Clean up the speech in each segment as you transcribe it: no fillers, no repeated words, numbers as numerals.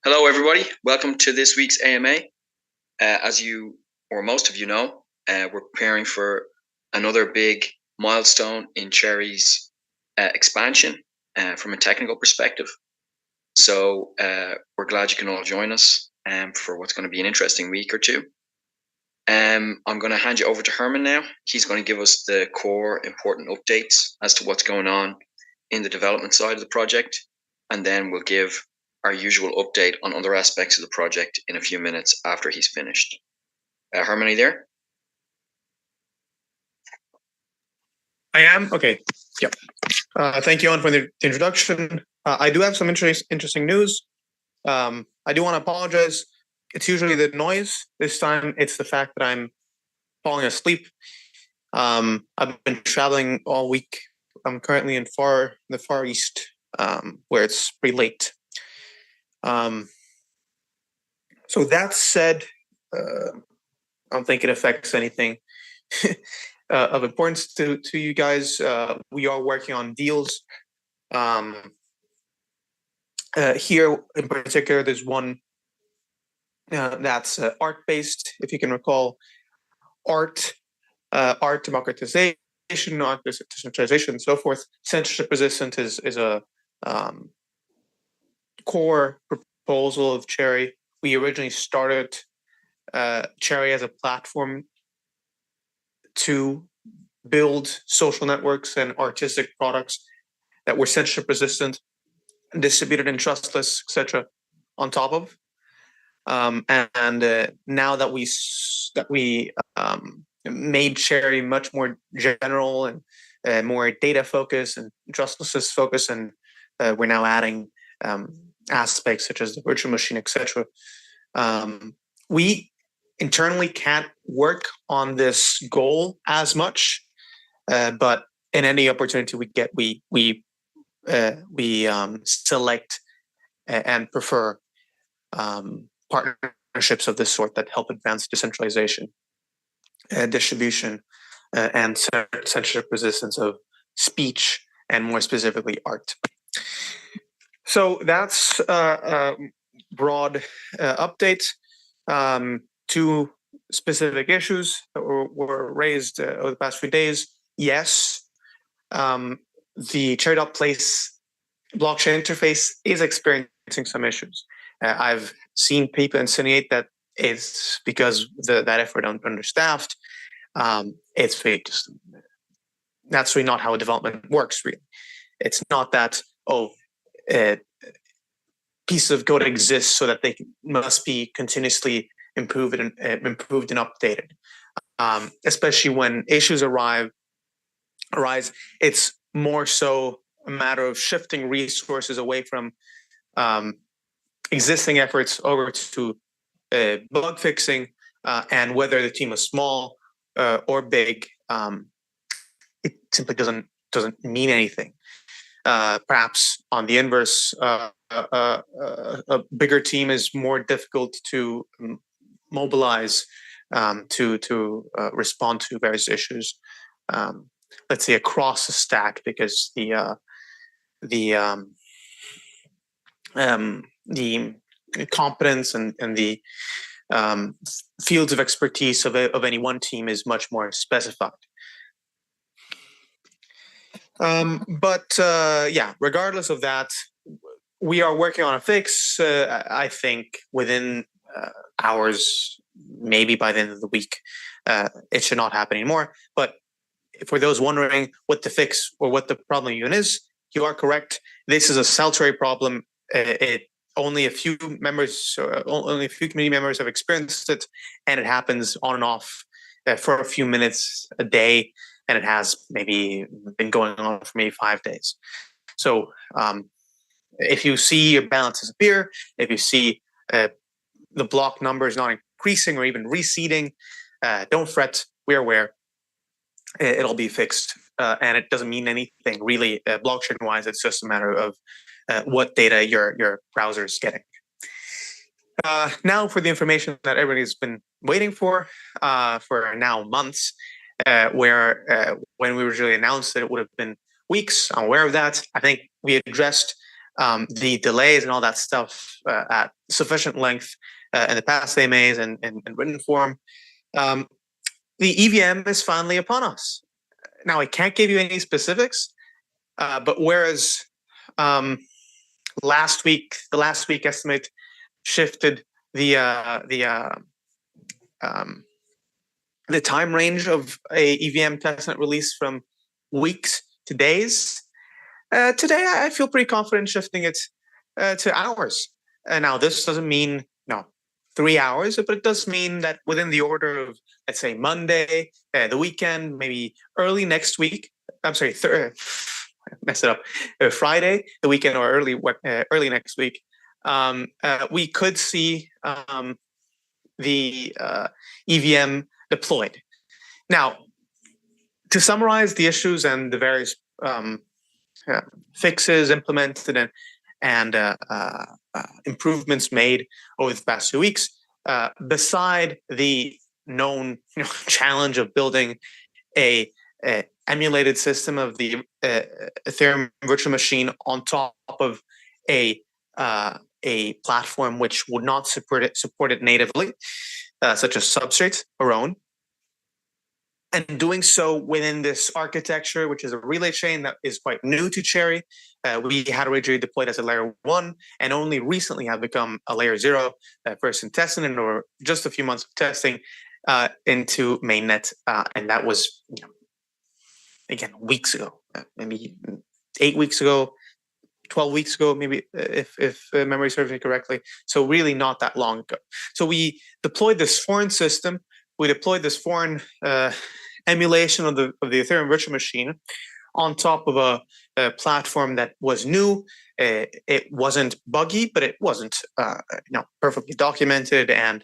Hello, everybody. Welcome to this week's AMA. As you, or most of you know, we're preparing for another big milestone in Cherry's expansion from a technical perspective. So we're glad you can all join us for what's going to be an interesting week or two. I'm going to hand you over to Herman now. He's going to give us the core important updates as to what's going on in the development side of the project, and then we'll give our usual update on other aspects of the project in a few minutes after he's finished. Herman, are you there? I am. Okay. Yep. Thank you, Owen, for the introduction. I do have some interesting news. I do want to apologize. It's usually the noise. This time, it's the fact that I'm falling asleep. I've been traveling all week. I'm currently in the Far East, where it's pretty late. So that said, I don't think it affects anything of importance to you guys. We are working on deals. Here in particular, there's one that's art-based. If you can recall, art democratization, art decentralization, and so forth. Censorship resistant is a core proposal of Cherry. We originally started Cherry as a platform to build social networks and artistic products that were censorship resistant, distributed in trustless, etc. on top of. Now that we made Cherry much more general and more data focused and trustless focused, and we're now adding aspects such as the virtual machine, etc. We internally can't work on this goal as much, but in any opportunity we get, we select and prefer partnerships of this sort that help advance decentralization, distribution, and censorship resistance of speech, and more specifically art. So that's a broad update. Two specific issues that were raised over the past few days. Yes, the Cherry.place blockchain interface is experiencing some issues. I've seen people insinuate that it's because that effort understaffed. It's really just, that's really not how development works. Really, it's not that piece of code exists so that they must be continuously improved and updated. Especially when issues arise, it's more so a matter of shifting resources away from existing efforts over to bug fixing, and whether the team is small or big, it simply doesn't mean anything. Perhaps on the inverse, a bigger team is more difficult to mobilize to respond to various issues. Let's say across the stack, because the competence and the fields of expertise of any one team is much more specified. Yeah, regardless of that, we are working on a fix. I think within hours, maybe by the end of the week, it should not happen anymore. But for those wondering what the fix or what the problem even is, you are correct. This is a salutary problem. Only a few community members have experienced it, and it happens on and off for a few minutes a day, and it has maybe been going on for maybe 5 days. So if you see your balance disappear, if you see the block numbers not increasing or even receding, don't fret. We're aware. It'll be fixed, and it doesn't mean anything really blockchain-wise. It's just a matter of what data your browser is getting. Now for the information that everybody's been waiting for now months, where when we originally announced that it would have been weeks. I'm aware of that. I think we addressed the delays and all that stuff at sufficient length in the past AMAs and in written form. The EVM is finally upon us. Now, I can't give you any specifics, but whereas the last week estimate shifted the time range of a EVM testnet release from weeks to days. Today, I feel pretty confident shifting it to hours. Now, this doesn't mean 3 hours, but it does mean that within the order of, let's say, Monday, the weekend, maybe early next week. I'm sorry, mess it up. Friday, the weekend, or early next week. We could see the EVM deployed. Now, to summarize the issues and the various fixes implemented and improvements made over the past 2 weeks, beside the known challenge of building a emulated system of the Ethereum virtual machine on top of a platform which would not support it natively, such as Substrate or own, and doing so within this architecture, which is a relay chain that is quite new to Cherry. We had originally deployed as a layer 1 and only recently have become a layer 0, first in testing and or just a few months of testing into mainnet. And that was, again, weeks ago, maybe 8 weeks ago, 12 weeks ago, maybe, if memory serves me correctly. So really not that long ago. So we deployed this foreign system. We deployed this foreign emulation of the Ethereum virtual machine on top of a platform that was new. It wasn't buggy, but it wasn't perfectly documented, and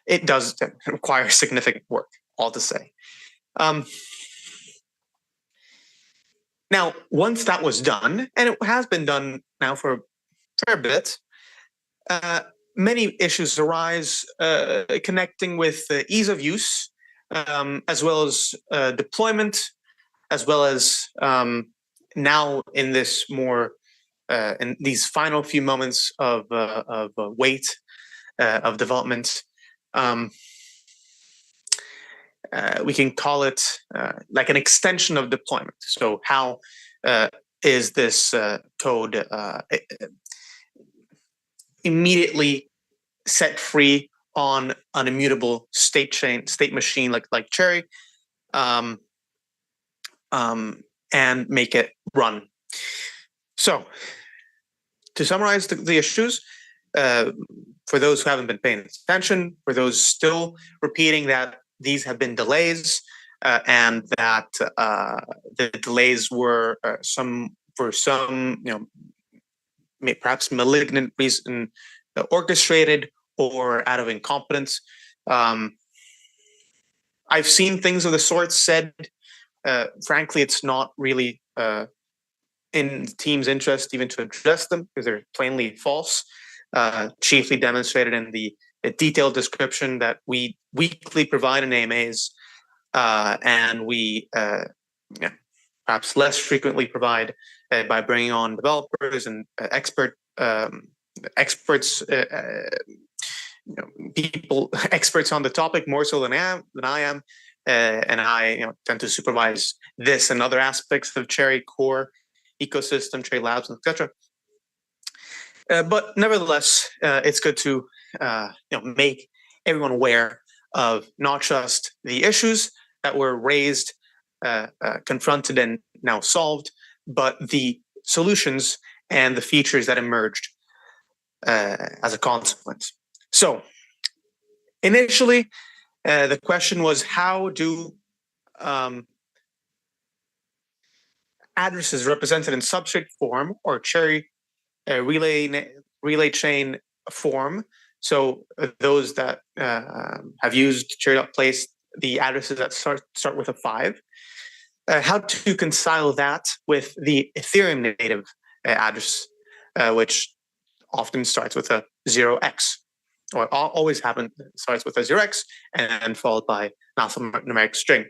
it does require significant work, all to say. Now, once that was done, and it has been done now for a fair bit, many issues arise connecting with ease of use, as well as deployment, as well as now in this more in these final few moments of wait of development. We can call it like an extension of deployment. So how is this code immediately set free on an immutable state machine like Cherry, and make it run? So to summarize the issues, for those who haven't been paying attention, for those still repeating that these have been delays, and that the delays were for some perhaps malignant reason, orchestrated or out of incompetence. I've seen things of the sort said. Frankly, it's not really in the team's interest even to address them because they're plainly false, chiefly demonstrated in the detailed description that we weekly provide in AMAs, and we perhaps less frequently provide by bringing on developers and experts, people experts on the topic more so than I am, and I tend to supervise this and other aspects of Cherry core ecosystem, Cherry Labs, etc. But nevertheless, it's good to make everyone aware of not just the issues that were raised, confronted, and now solved, but the solutions and the features that emerged as a consequence. So initially, the question was, how do addresses represented in Substrate form or Cherry relay chain form, so those that have used Cherry.place, the addresses that start with a 5, how to reconcile that with the Ethereum native address, which often starts with a 0x, or always starts with a 0x and followed by an alphanumeric string.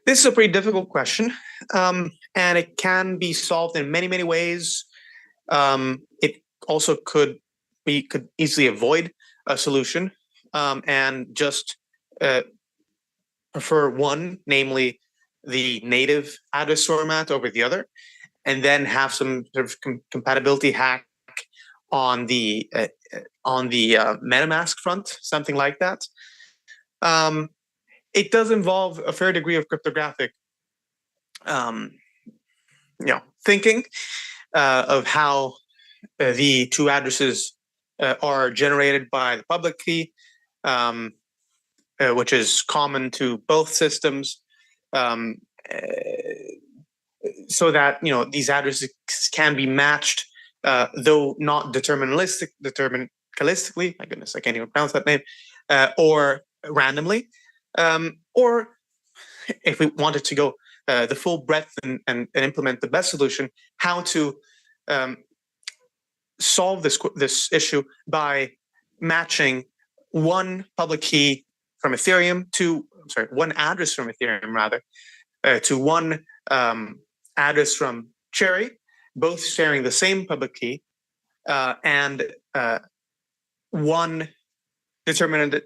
This is a pretty difficult question, and it can be solved in many, many ways. It also could easily avoid a solution, and just uh, prefer one, namely the native address format over the other, and then have some sort of compatibility hack on the MetaMask front, something like that. It does involve a fair degree of cryptographic, um, thinking of how the two addresses are generated by the public key, which is common to both systems, um, uh, so that these addresses can be matched, though not deterministically. My goodness, I can't even pronounce that name, or randomly, or if we wanted to go the full breadth and implement the best solution, how to solve this issue by matching one public key from Ethereum to, one address from Ethereum rather, to one address from Cherry, both sharing the same public key, and one determinant.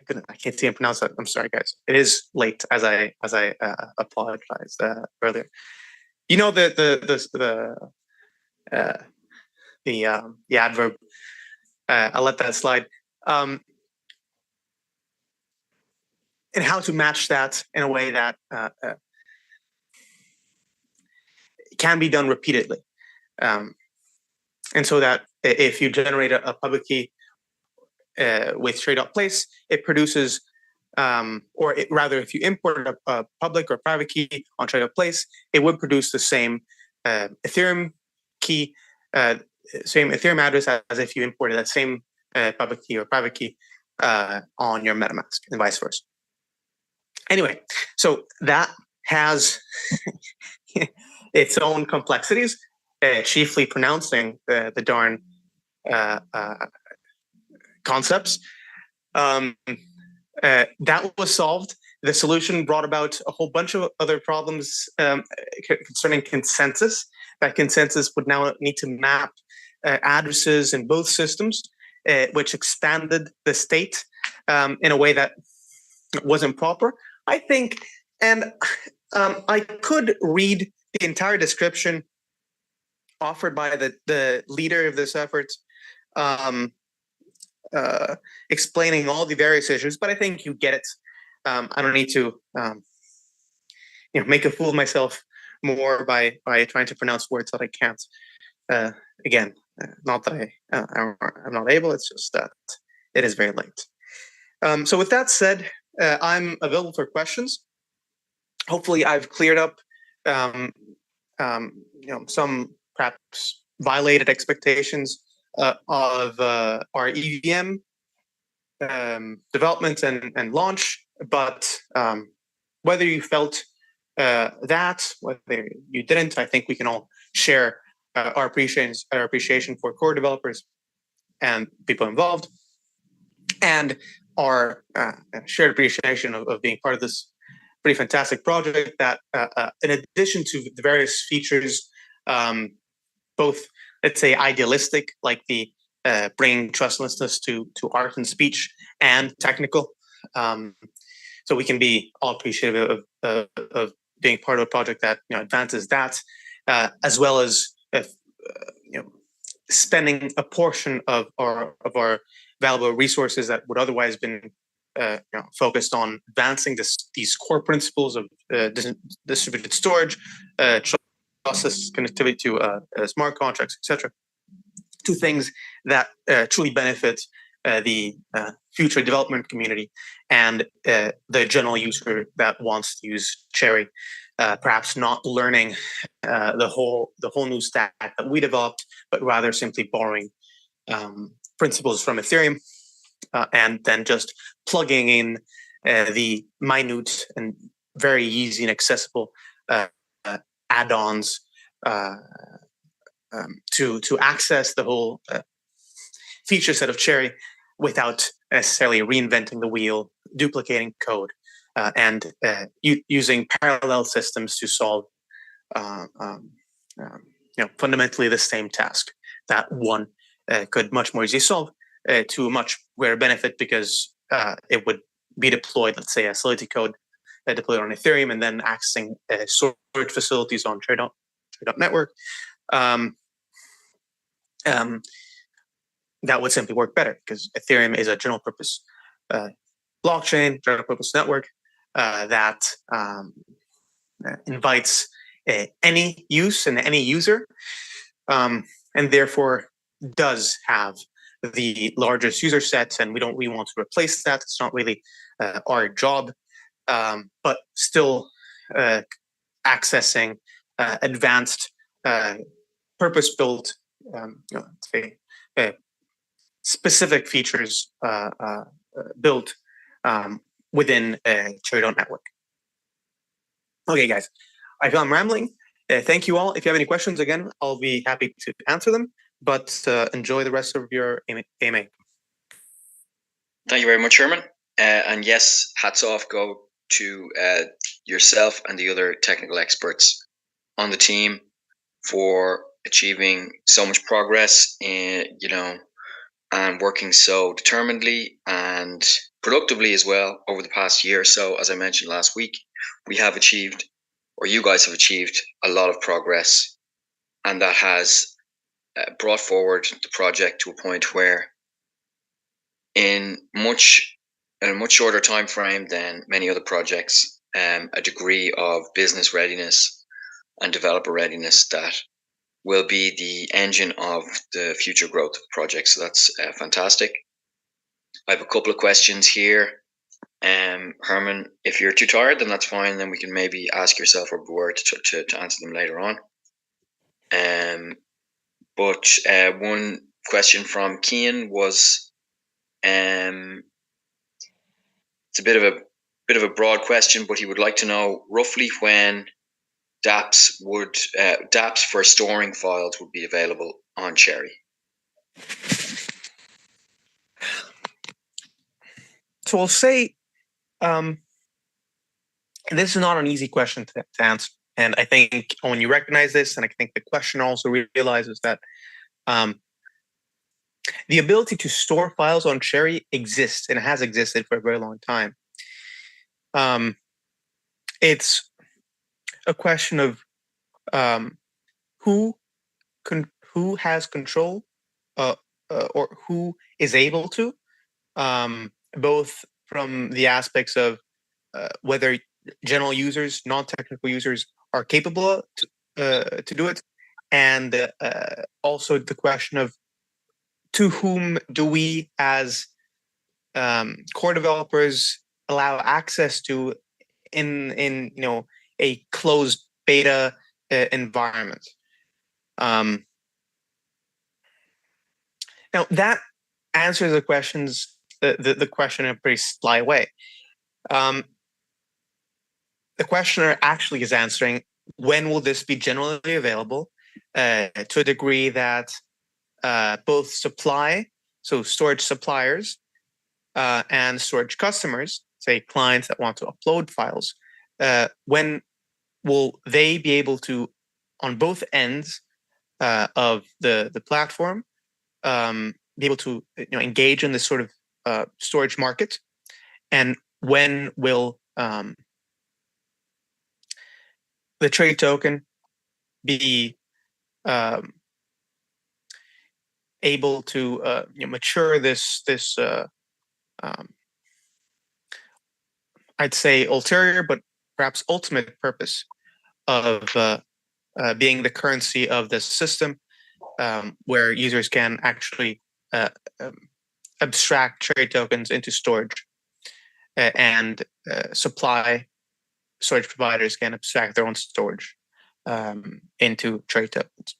I can't see and pronounce that. I'm sorry, guys. It is late, as I apologized earlier. You know the adverb. I'll let that slide. And how to match that in a way that can be done repeatedly, and so that if you generate a public key with trade.place, it produces, rather, if you import a public or private key on trade.place, it would produce the same Ethereum key, same Ethereum address as if you imported that same public key or private key on your MetaMask, and vice versa. Anyway, so that has its own complexities, chiefly pronouncing the darn concepts. That was solved. The solution brought about a whole bunch of other problems concerning consensus. That consensus would now need to map addresses in both systems, which expanded the state in a way that wasn't proper, I think. And I could read the entire description offered by the leader of this effort, explaining all the various issues, but I think you get it. I don't need to make a fool of myself more by trying to pronounce words that I can't. Again, not that I'm not able, it's just that it is very late. So with that said, I'm available for questions. Hopefully I've cleared up some perhaps violated expectations of our EVM development and launch, but whether you felt that, whether you didn't, I think we can all share our appreciation for core developers and people involved, and our shared appreciation of being part of this pretty fantastic project that, in addition to the various features, both, let's say, idealistic, like the bringing trustlessness to art and speech, and technical. So we can be all appreciative of being part of a project that advances that, as well as spending a portion of our valuable resources that would otherwise been focused on advancing these core principles of distributed storage, trustless connectivity to smart contracts, etc. Two things that truly benefit the future development community and the general user that wants to use Cherry, perhaps not learning the whole new stack that we developed, but rather simply borrowing principles from Ethereum, and then just plugging in the minute and very easy and accessible add-ons to access the whole feature set of Cherry without necessarily reinventing the wheel, duplicating code, and using parallel systems to solve fundamentally the same task that one could much more easily solve to a much greater benefit because it would be deployed, let's say, as Solidity code deployed on Ethereum and then accessing storage facilities on Trade network. That would simply work better because Ethereum is a general purpose blockchain, general purpose network that invites any use and any user, and therefore does have the largest user set. And we want to replace that. It's not really our job, but still accessing advanced, purpose-built, specific features built within Cherry network. Okay, guys, I feel I'm rambling. Thank you all. If you have any questions, again, I'll be happy to answer them. But enjoy the rest of your AMA. Thank you very much, Herman. And yes, hats off go to yourself and the other technical experts on the team for achieving so much progress and working so determinedly and productively as well over the past year or so. As I mentioned last week, we have achieved, or you guys have achieved, a lot of progress, and that has brought forward the project to a point where in a much shorter time frame than many other projects, a degree of business readiness and developer readiness that will be the engine of the future growth of the project. So that's fantastic. I have a couple of questions here. Herman, if you're too tired, then that's fine. Then we can maybe ask yourself or Boer to answer them later on. But one question from Kian was, it's a bit of a broad question, but he would like to know roughly when dApps for storing files would be available on Cherry. So I'll say this is not an easy question to answer. And I think when you recognize this, and I think the question also realizes that the ability to store files on Cherry exists and has existed for a very long time. It's a question of who has control or who is able to, both from the aspects of whether general users, non-technical users are capable to do it, and also the question of to whom do we as core developers allow access to in a closed beta environment. Now that answers the question in a pretty sly way. The questioner actually is answering, when will this be generally available to a degree that both supply, so storage suppliers and storage customers, say clients that want to upload files, when will they be able to, on both ends of the platform, be able to engage in this sort of storage market, and when will the trade token be able to mature this I'd say ulterior but perhaps ultimate purpose of being the currency of the system, where users can actually abstract trade tokens into storage, and storage providers can abstract their own storage into trade tokens.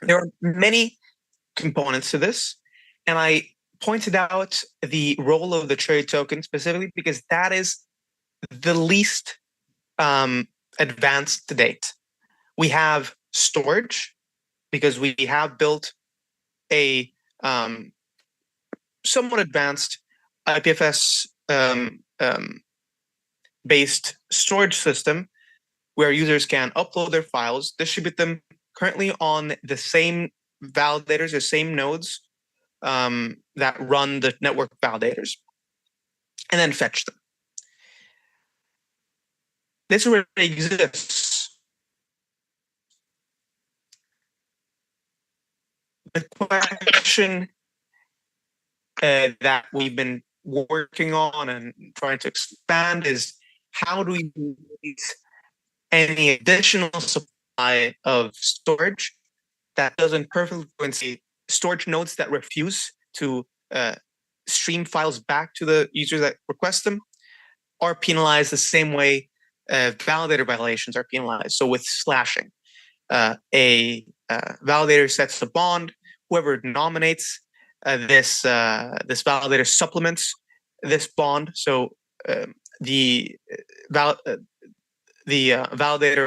There are many components to this, and I pointed out the role of the trade token specifically because that is the least advanced to date. We have storage because we have built a somewhat advanced IPFS based storage system where users can upload their files, distribute them currently on the same validators, the same nodes that run the network validators, and then fetch them. This already exists. The question that we've been working on and trying to expand is how do we meet any additional supply of storage that doesn't perfectly storage nodes that refuse to stream files back to the users that request them are penalized the same way validator violations are penalized. So with slashing, a validator sets a bond. Whoever nominates this validator supplements this bond. So the validator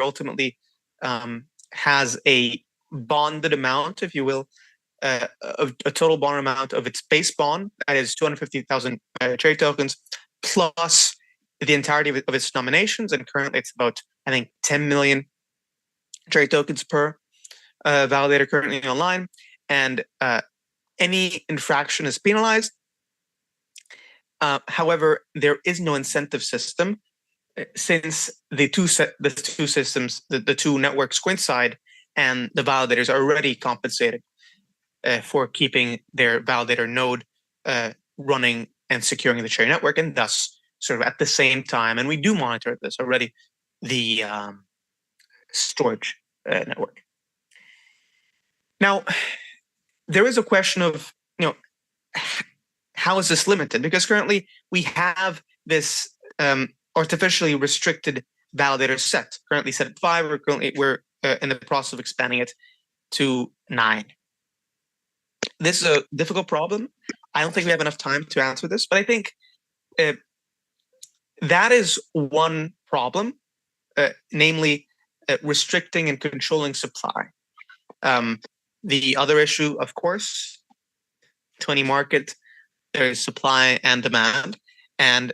ultimately has a bonded amount, if you will, of a total bond amount of its base bond, that is 250,000 cherry tokens, plus the entirety of its nominations. And currently it's about, I think, 10 million cherry tokens per validator currently online. And any infraction is penalized. However, there is no incentive system since the two systems, the two networks coincide, and the validators are already compensated for keeping their validator node running and securing the cherry network, and thus sort of at the same time, and we do monitor this already, the storage network. Now, there is a question of, how is this limited? Because currently we have this artificially restricted validator set, currently set at 5, or currently we're in the process of expanding it to 9. This is a difficult problem. I don't think we have enough time to answer this, but I think that is one problem, namely restricting and controlling supply. The other issue, of course, to any market, there is supply and demand. And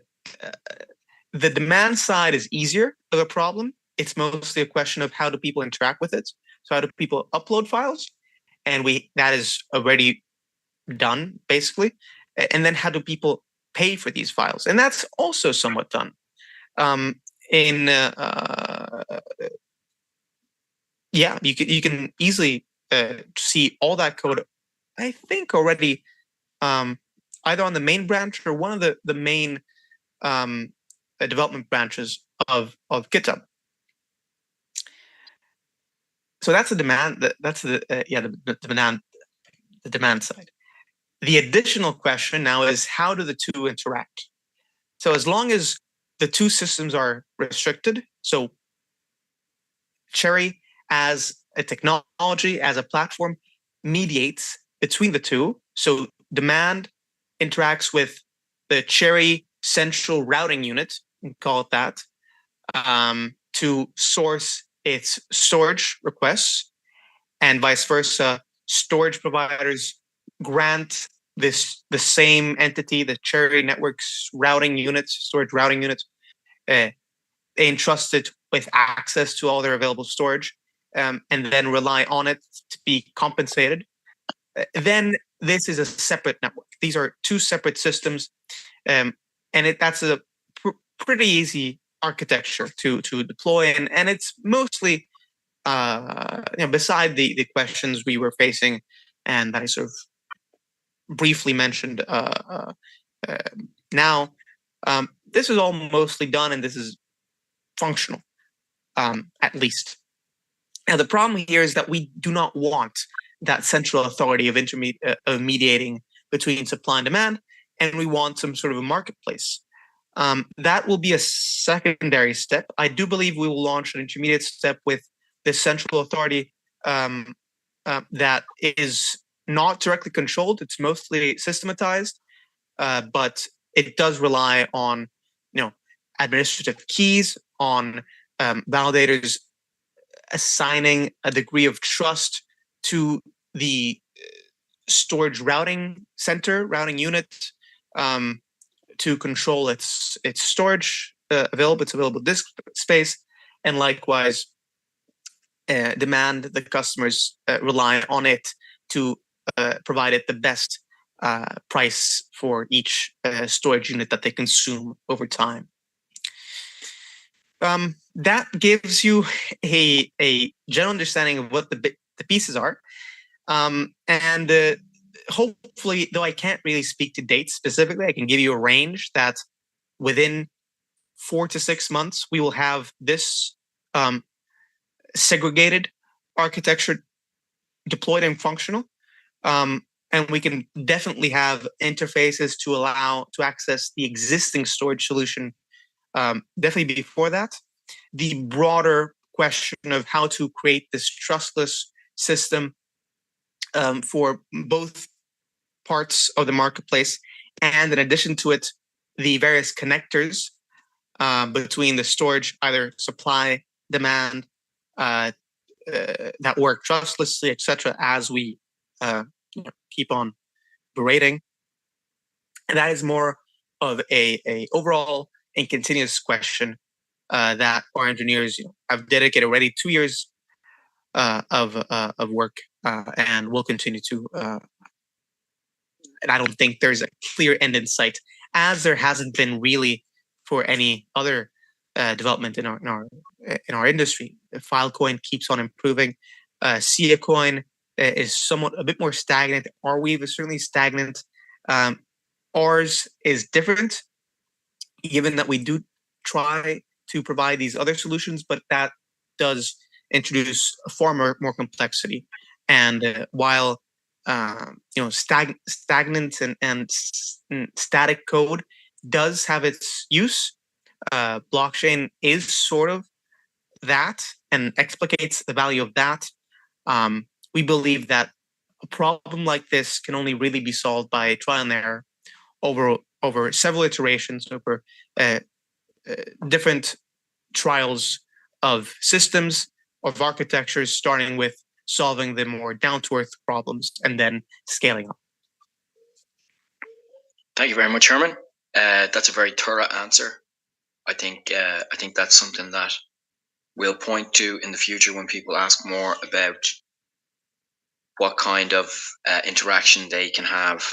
the demand side is easier of a problem. It's mostly a question of how do people interact with it. So how do people upload files? And that is already done, basically. And then how do people pay for these files? And that's also somewhat done. You can easily see all that code, I think, already either on the main branch or one of the main development branches of GitHub. So that's the demand. That's the demand side. The additional question now is how do the two interact? So as long as the two systems are restricted, so Cherry as a technology, as a platform, mediates between the two. So demand interacts with the Cherry central routing unit, we call it that, to source its storage requests, and vice versa. Storage providers grant the same entity, the Cherry network's routing units, storage routing units, they entrust it with access to all their available storage, and then rely on it to be compensated. Then this is a separate network. These are two separate systems, and that's a pretty easy architecture to deploy, and it's mostly beside the questions we were facing and that I sort of briefly mentioned now. This is all mostly done, and this is functional, at least. Now, the problem here is that we do not want that central authority of mediating between supply and demand, and we want some sort of a marketplace. That will be a secondary step. I do believe we will launch an intermediate step with this central authority that is not directly controlled. It's mostly systematized, but it does rely on, administrative keys, on validators assigning a degree of trust to the storage routing center, routing unit, to control its storage its available disk space, and likewise demand the customers rely on it to provide it the best price for each storage unit that they consume over time. That gives you a general understanding of what the pieces are. And hopefully, though I can't really speak to dates specifically, I can give you a range that within 4 to 6 months, we will have this segregated architecture deployed and functional. And we can definitely have interfaces to allow to access the existing storage solution definitely before that. The broader question of how to create this trustless system for both parts of the marketplace, and in addition to it, the various connectors between the storage, either supply, demand, that work trustlessly, etc., as we keep on berating. And that is more of a overall and continuous question that our engineers have dedicated already 2 years of work, and will continue to. And I don't think there's a clear end in sight, as there hasn't been really for any other development in our industry. Filecoin keeps on improving. Siacoin is somewhat a bit more stagnant. Arweave is certainly stagnant. Ours is different, given that we do try to provide these other solutions, but that does introduce far more complexity. And while stagnant and static code does have its use, blockchain is sort of that and explicates the value of that. We believe that a problem like this can only really be solved by trial and error over several iterations, over different trials of systems, of architectures, starting with solving the more down-to-earth problems and then scaling up. Thank you very much, Herman. That's a very thorough answer. I think that's something that we'll point to in the future when people ask more about what kind of interaction they can have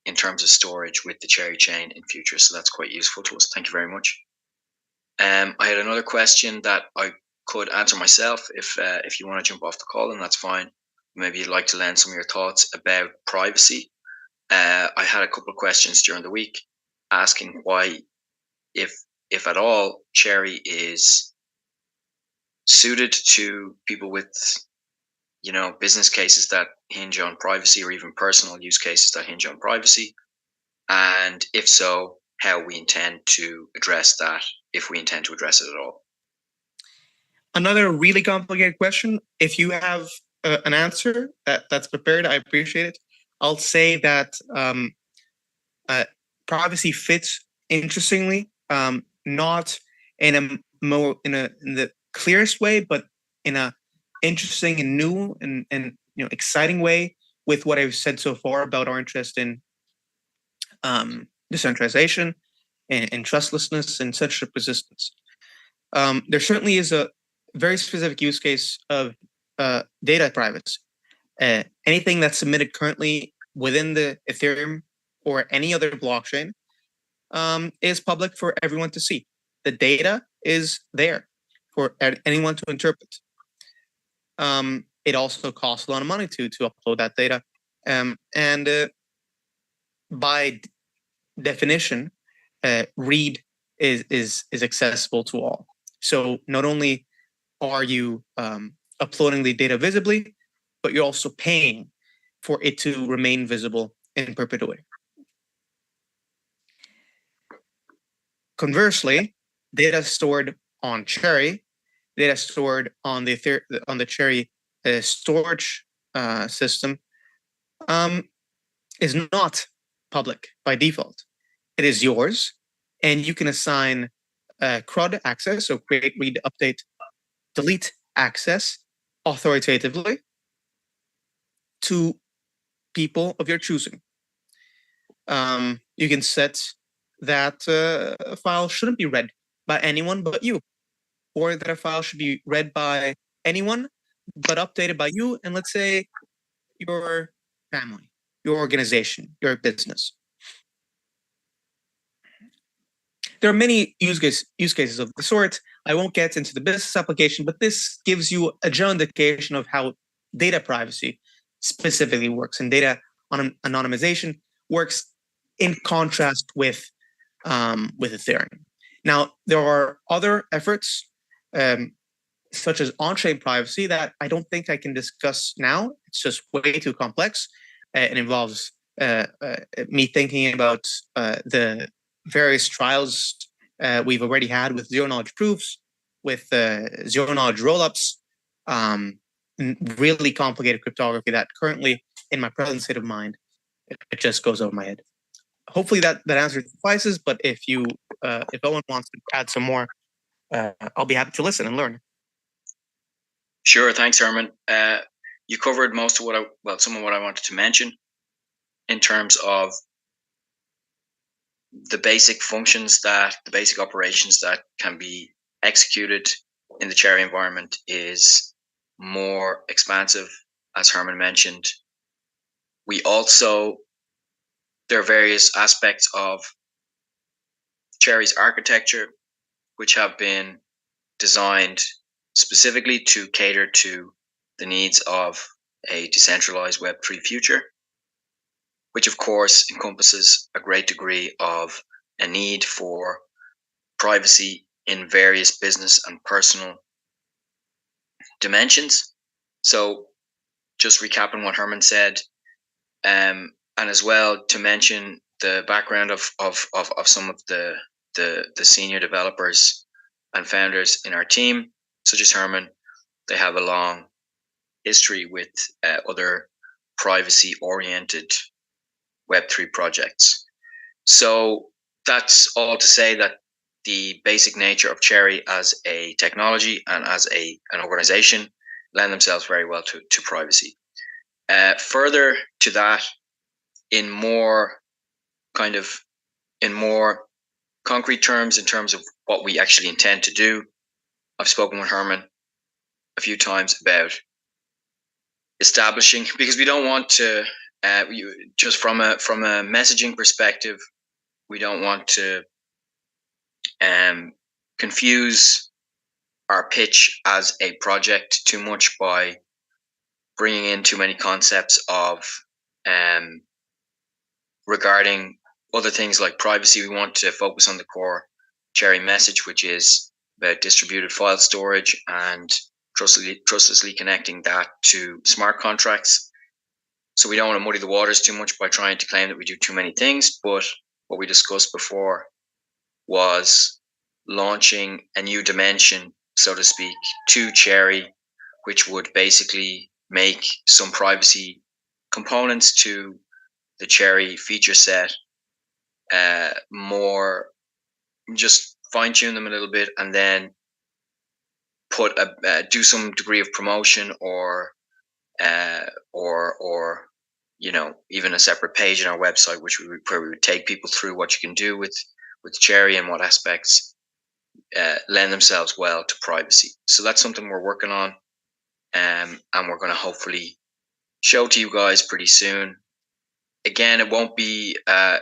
in terms of storage with the Cherry chain in future. So that's quite useful to us. Thank you very much. I had another question that I could answer myself if you want to jump off the call, and that's fine. Maybe you'd like to lend some of your thoughts about privacy. I had a couple of questions during the week asking why, if at all, Cherry is suited to people with business cases that hinge on privacy, or even personal use cases that hinge on privacy, and if so, how we intend to address that, if we intend to address it at all. Another really complicated question. If you have an answer that's prepared, I appreciate it. I'll say that privacy fits interestingly, not in the clearest way, but in a interesting and new and exciting way with what I've said so far about our interest in decentralization and trustlessness and censorship resistance. There certainly is a very specific use case of data privacy. Anything that's submitted currently within the Ethereum or any other blockchain is public for everyone to see. The data is there for anyone to interpret. It also costs a lot of money to upload that data, and by definition, read is accessible to all. So not only are you uploading the data visibly, but you're also paying for it to remain visible in perpetuity. Conversely, data stored on Cherry, data stored on the Cherry storage system is not public by default. It is yours, and you can assign CRUD access, so create, read, update, delete access authoritatively to people of your choosing. You can set that a file shouldn't be read by anyone but you, or that a file should be read by anyone but updated by you and, let's say, your family, your organization, your business. There are many use cases of the sort. I won't get into the business application, but this gives you a general indication of how data privacy specifically works, and data anonymization works in contrast with Ethereum. Now, there are other efforts, such as on-chain privacy, that I don't think I can discuss now. It's just way too complex. It involves me thinking about the various trials we've already had with zero-knowledge proofs, with zero-knowledge rollups, really complicated cryptography that currently, in my present state of mind, it just goes over my head. Hopefully that answer suffices, but if Owen wants to add some more, I'll be happy to listen and learn. Sure, thanks, Herman. You covered most of some of what I wanted to mention in terms of the basic functions, the basic operations that can be executed in the Cherry environment is more expansive, as Herman mentioned. There are various aspects of Cherry's architecture which have been designed specifically to cater to the needs of a decentralized Web3 future, which of course encompasses a great degree of a need for privacy in various business and personal dimensions. So just recapping what Herman said, and as well to mention the background of some of the senior developers and founders in our team, such as Herman. They have a long history with other privacy-oriented Web3 projects. So that's all to say that the basic nature of Cherry as a technology and as an organization lend themselves very well to privacy. Further to that, in more concrete terms, in terms of what we actually intend to do, I've spoken with Herman a few times about establishing, because we don't want to, just from a messaging perspective, we don't want to confuse our pitch as a project too much by bringing in too many concepts of regarding other things like privacy. We want to focus on the core Cherry message, which is about distributed file storage and trustlessly connecting that to smart contracts. So we don't want to muddy the waters too much by trying to claim that we do too many things, but what we discussed before was launching a new dimension, so to speak, to Cherry, which would basically make some privacy components to the Cherry feature set more, just fine tune them a little bit, and then do some degree of promotion or even a separate page in our website, where we would take people through what you can do with Cherry and what aspects lend themselves well to privacy. So that's something we're working on, and we're going to hopefully show to you guys pretty soon. Again, it won't be a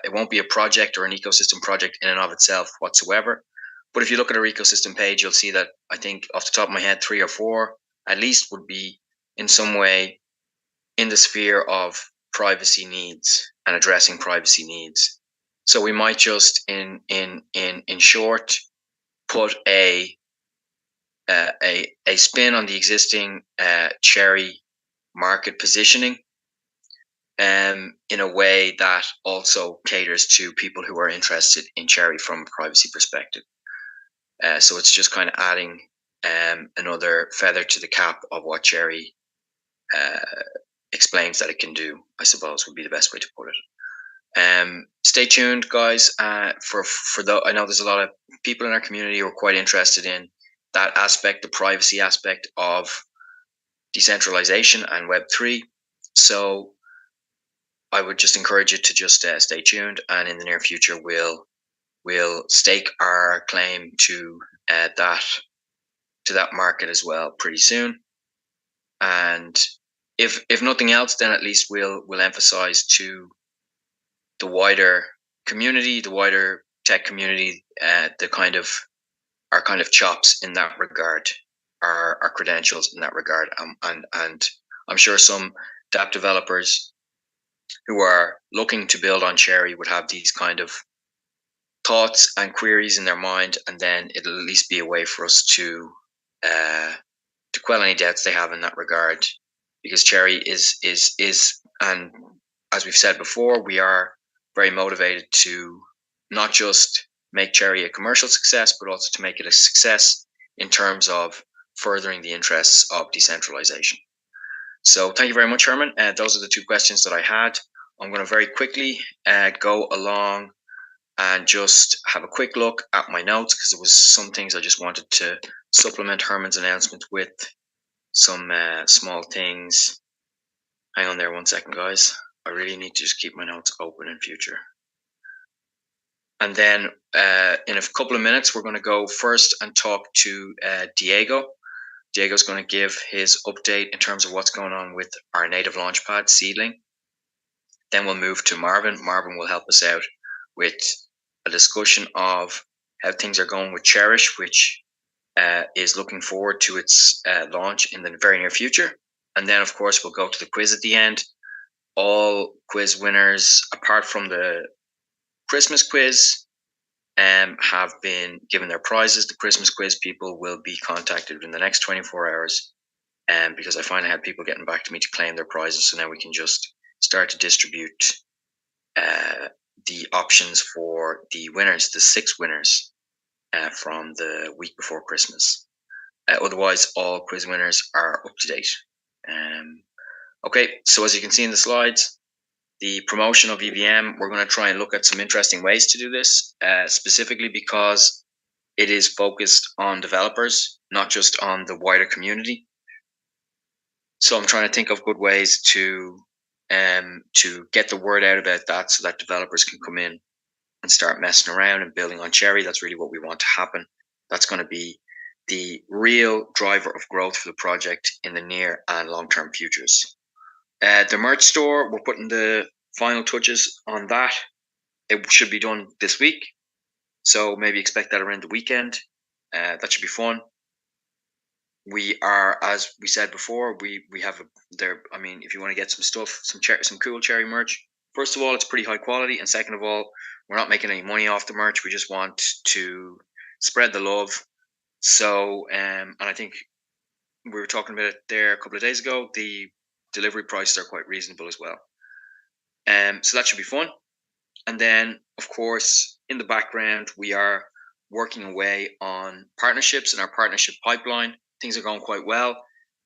project or an ecosystem project in and of itself whatsoever. But if you look at our ecosystem page, you'll see that I think off the top of my head, 3 or 4 at least would be in some way in the sphere of privacy needs and addressing privacy needs. So we might just in short put a spin on the existing Cherry market positioning, in a way that also caters to people who are interested in Cherry from a privacy perspective. So it's just kind of adding another feather to the cap of what Cherry explains that it can do, I suppose would be the best way to put it. Stay tuned, guys. I know there's a lot of people in our community who are quite interested in that aspect, the privacy aspect of decentralization and Web3. So I would just encourage you to just stay tuned, and in the near future, we'll we'll stake our claim to that market as well pretty soon. And if nothing else, then at least we'll emphasize to the wider community, the wider tech community, the kind of our kind of chops in that regard, our credentials in that regard, and I'm sure some dApp developers who are looking to build on Cherry would have these kind of thoughts and queries in their mind, and then it'll at least be a way for us to quell any doubts they have in that regard, because Cherry is and as we've said before, we are very motivated to not just make Cherry a commercial success, but also to make it a success in terms of furthering the interests of decentralization. So thank you very much, Herman. Those are the two questions that I had. I'm going to very quickly go along and just have a quick look at my notes, because there was some things I just wanted to supplement Herman's announcement with some small things. Hang on there 1 second, guys. I really need to just keep my notes open in future. And then in a couple of minutes, we're going to go first and talk to Diego. Diego's going to give his update in terms of what's going on with our native launchpad seedling. Then we'll move to Marvin. Marvin will help us out with a discussion of how things are going with Cherish, which is looking forward to its launch in the very near future. And then, of course, we'll go to the quiz at the end. All quiz winners, apart from the Christmas quiz, have been given their prizes. The Christmas quiz people will be contacted in the next 24 hours, because I finally had people getting back to me to claim their prizes. So now we can just start to distribute the options for the winners, the 6 winners from the week before Christmas. Otherwise, all quiz winners are up to date. Okay, so as you can see in the slides, the promotion of EVM, we're going to try and look at some interesting ways to do this, specifically because it is focused on developers, not just on the wider community. So I'm trying to think of good ways to get the word out about that, so that developers can come in and start messing around and building on Cherry. That's really what we want to happen. That's going to be the real driver of growth for the project in the near and long-term futures. The merch store, we're putting the final touches on that. It should be done this week, so maybe expect that around the weekend. That should be fun. We are, as we said before, we have there. I mean, if you want to get some stuff, some cool Cherry merch, first of all, it's pretty high quality, and second of all, we're not making any money off the merch. We just want to spread the love. So, and I think we were talking about it there a couple of days ago. The delivery prices are quite reasonable as well. So that should be fun. And then, of course, in the background, we are working away on partnerships and our partnership pipeline. Things are going quite well.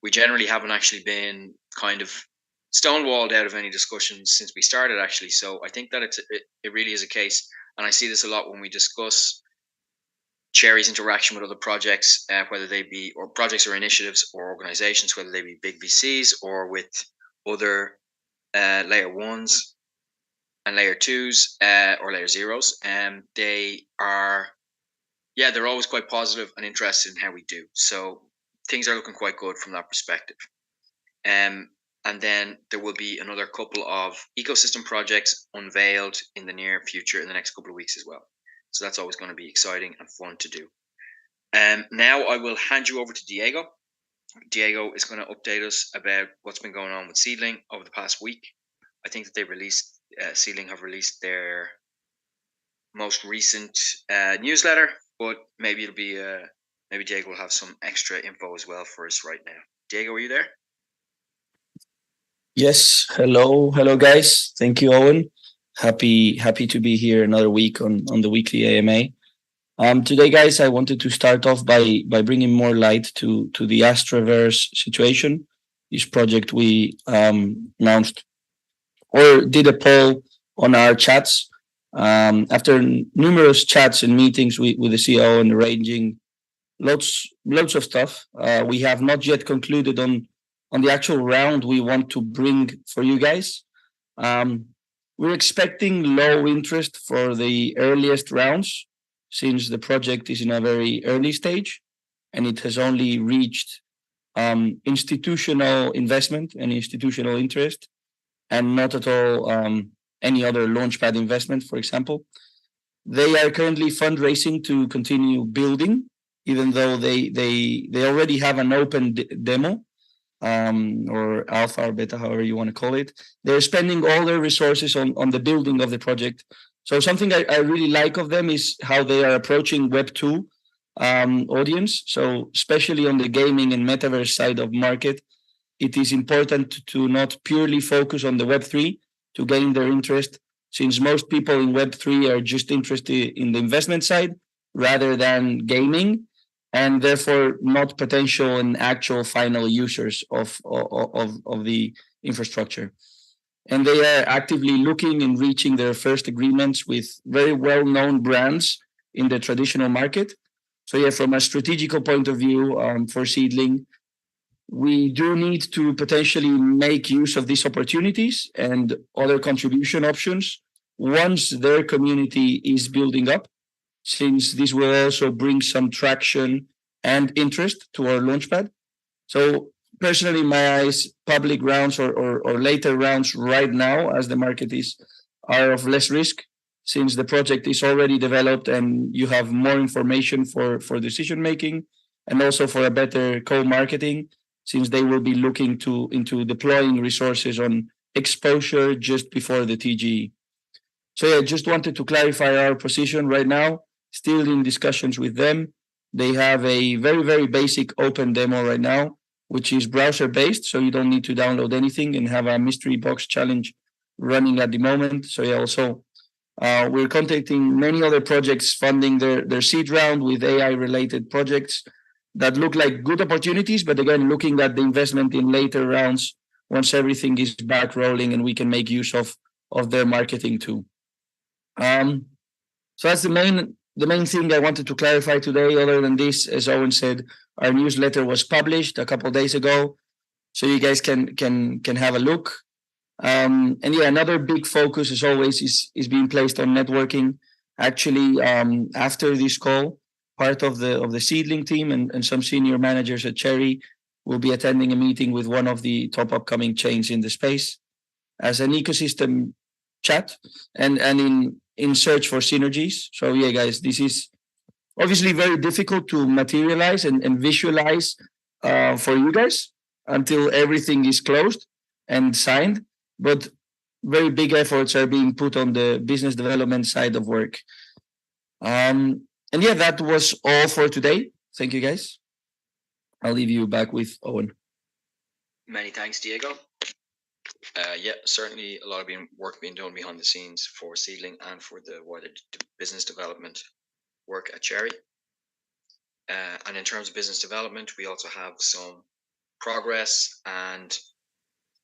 We generally haven't actually been kind of stonewalled out of any discussions since we started, actually. So I think that it really is a case, and I see this a lot when we discuss Cherry's interaction with other projects, whether they be or projects or initiatives or organizations, whether they be big VCs or with other layer ones and layer twos or layer zeros. They are, they're always quite positive and interested in how we do. So things are looking quite good from that perspective. And then there will be another couple of ecosystem projects unveiled in the near future in the next couple of weeks as well. So that's always going to be exciting and fun to do. Now I will hand you over to Diego. Diego is going to update us about what's been going on with Seedling over the past week. I think that they released, Seedling have released their most recent newsletter, but maybe it'll be, maybe Diego will have some extra info as well for us right now. Diego, are you there? Yes. Hello, guys. Thank you, Owen. Happy to be here another week on the weekly AMA. Today, guys, I wanted to start off by bringing more light to the Astraverse situation. This project we announced or did a poll on our chats. After numerous chats and meetings with the CEO and arranging lots of stuff, we have not yet concluded on the actual round we want to bring for you guys. We're expecting low interest for the earliest rounds, since the project is in a very early stage and it has only reached institutional investment and institutional interest, and not at all any other launchpad investment, for example. They are currently fundraising to continue building, even though they already have an open demo, or alpha or beta, however you want to call it. They're spending all their resources on the building of the project. So something I really like of them is how they are approaching Web2 audience. So especially on the gaming and metaverse side of market, it is important to not purely focus on the Web3 to gain their interest, since most people in Web3 are just interested in the investment side rather than gaming, and therefore not potential and actual final users of the infrastructure. And they are actively looking and reaching their first agreements with very well-known brands in the traditional market. So yeah, from a strategical point of view, for Seedling, we do need to potentially make use of these opportunities and other contribution options once their community is building up, since this will also bring some traction and interest to our launchpad. So personally, in my eyes, public rounds or later rounds right now, as the market is, are of less risk, since the project is already developed and you have more information for decision making, and also for a better co-marketing, since they will be looking into deploying resources on exposure just before the TGE. So yeah, just wanted to clarify our position right now. Still in discussions with them. They have a very, very basic open demo right now, which is browser based. So you don't need to download anything, and have a mystery box challenge running at the moment. So yeah, also we're contacting many other projects funding their seed round with AI related projects that look like good opportunities, but again, looking at the investment in later rounds once everything is back rolling and we can make use of their marketing too. So that's the main thing I wanted to clarify today. Other than this, as Owen said, our newsletter was published a couple of days ago, so you guys can have a look. And yeah, another big focus, as always, is being placed on networking. Actually, after this call, part of the Seedling team and some senior managers at Cherry will be attending a meeting with one of the top upcoming chains in the space as an ecosystem chat and in search for synergies. So yeah, guys, this is obviously very difficult to materialize and visualize for you guys until everything is closed and signed. But very big efforts are being put on the business development side of work. And yeah, that was all for today. Thank you, guys. I'll leave you back with Owen. Many thanks, Diego. Yeah, certainly a lot of work being done behind the scenes for Seedling and for the wider business development work at Cherry. And in terms of business development, we also have some progress and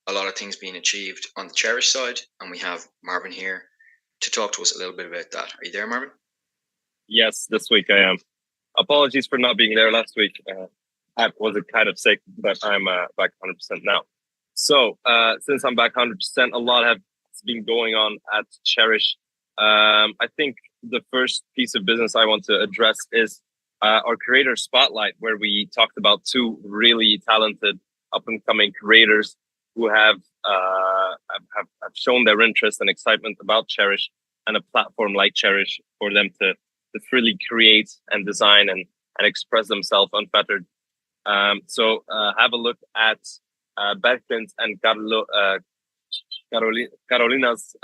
a lot of things being achieved on the Cherish side. And we have Marvin here to talk to us a little bit about that. Are you there, Marvin? Yes, this week I am. Apologies for not being there last week. I was kind of sick, but I'm back 100% now. So since I'm back 100%, a lot has been going on at Cherish. I think the first piece of business I want to address is our creator spotlight, where we talked about two really talented up-and-coming creators who have shown their interest and excitement about Cherish and a platform like Cherish for them to freely create and design and express themselves unfettered. So have a look at Berklin's and Carolina's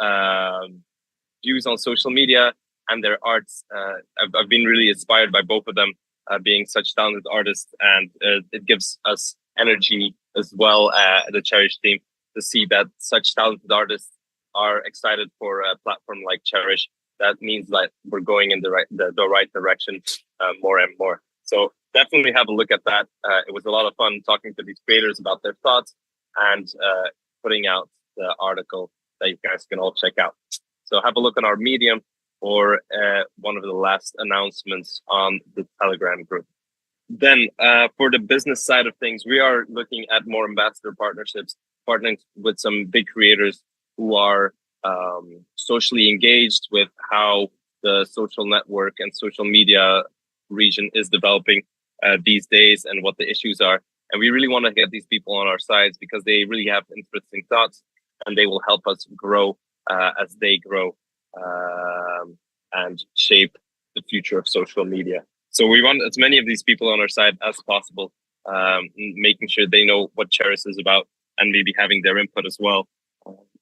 views on social media and their arts. I've been really inspired by both of them being such talented artists, and it gives us energy as well, the Cherish team, to see that such talented artists are excited for a platform like Cherish. That means that we're going in the right direction more and more. So definitely have a look at that. It was a lot of fun talking to these creators about their thoughts and putting out the article that you guys can all check out. So have a look on our Medium or one of the last announcements on the Telegram group. Then for the business side of things, we are looking at more ambassador partnerships, partnering with some big creators who are socially engaged with how the social network and social media region is developing these days and what the issues are. And we really want to get these people on our sides because they really have interesting thoughts and they will help us grow as they grow and shape the future of social media. So we want as many of these people on our side as possible, making sure they know what Cherish is about and maybe having their input as well.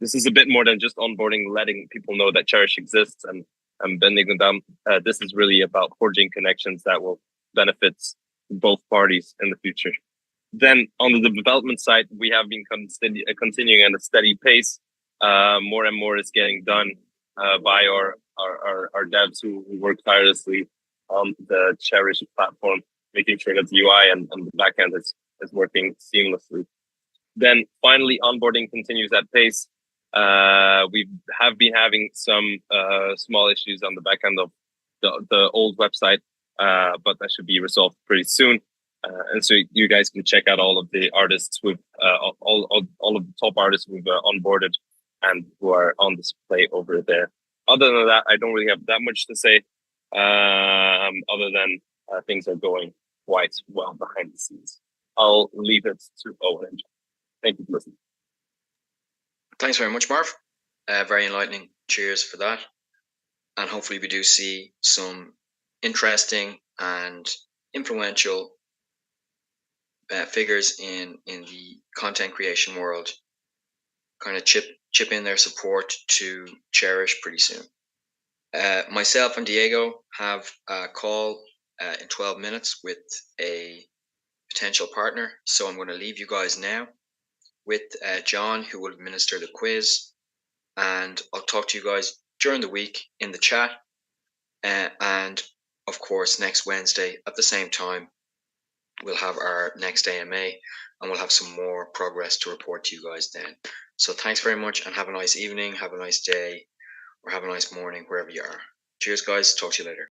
This is a bit more than just onboarding, letting people know that Cherish exists and bending them down. This is really about forging connections that will benefit both parties in the future. Then on the development side, we have been continuing at a steady pace. More and more is getting done by our devs who work tirelessly on the Cherish platform, making sure that the UI and the backend is working seamlessly. Then finally, onboarding continues at pace. We have been having some small issues on the back end of the old website, but that should be resolved pretty soon. And so you guys can check out all of the artists with all of the top artists we've onboarded and who are on display over there. Other than that, I don't really have that much to say. Other than things are going quite well behind the scenes. I'll leave it to Owen and John. Thank you for listening. Thanks very much, Marv. Very enlightening. Cheers for that. And hopefully we do see some interesting and influential figures in the content creation world kind of chip in their support to Cherish pretty soon. Myself and Diego have a call in 12 minutes with a potential partner. So I'm going to leave you guys now with John, who will administer the quiz. And I'll talk to you guys during the week in the chat. And of course, next Wednesday at the same time, we'll have our next AMA and we'll have some more progress to report to you guys then. So thanks very much and have a nice evening, have a nice day, or have a nice morning wherever you are. Cheers, guys. Talk to you later.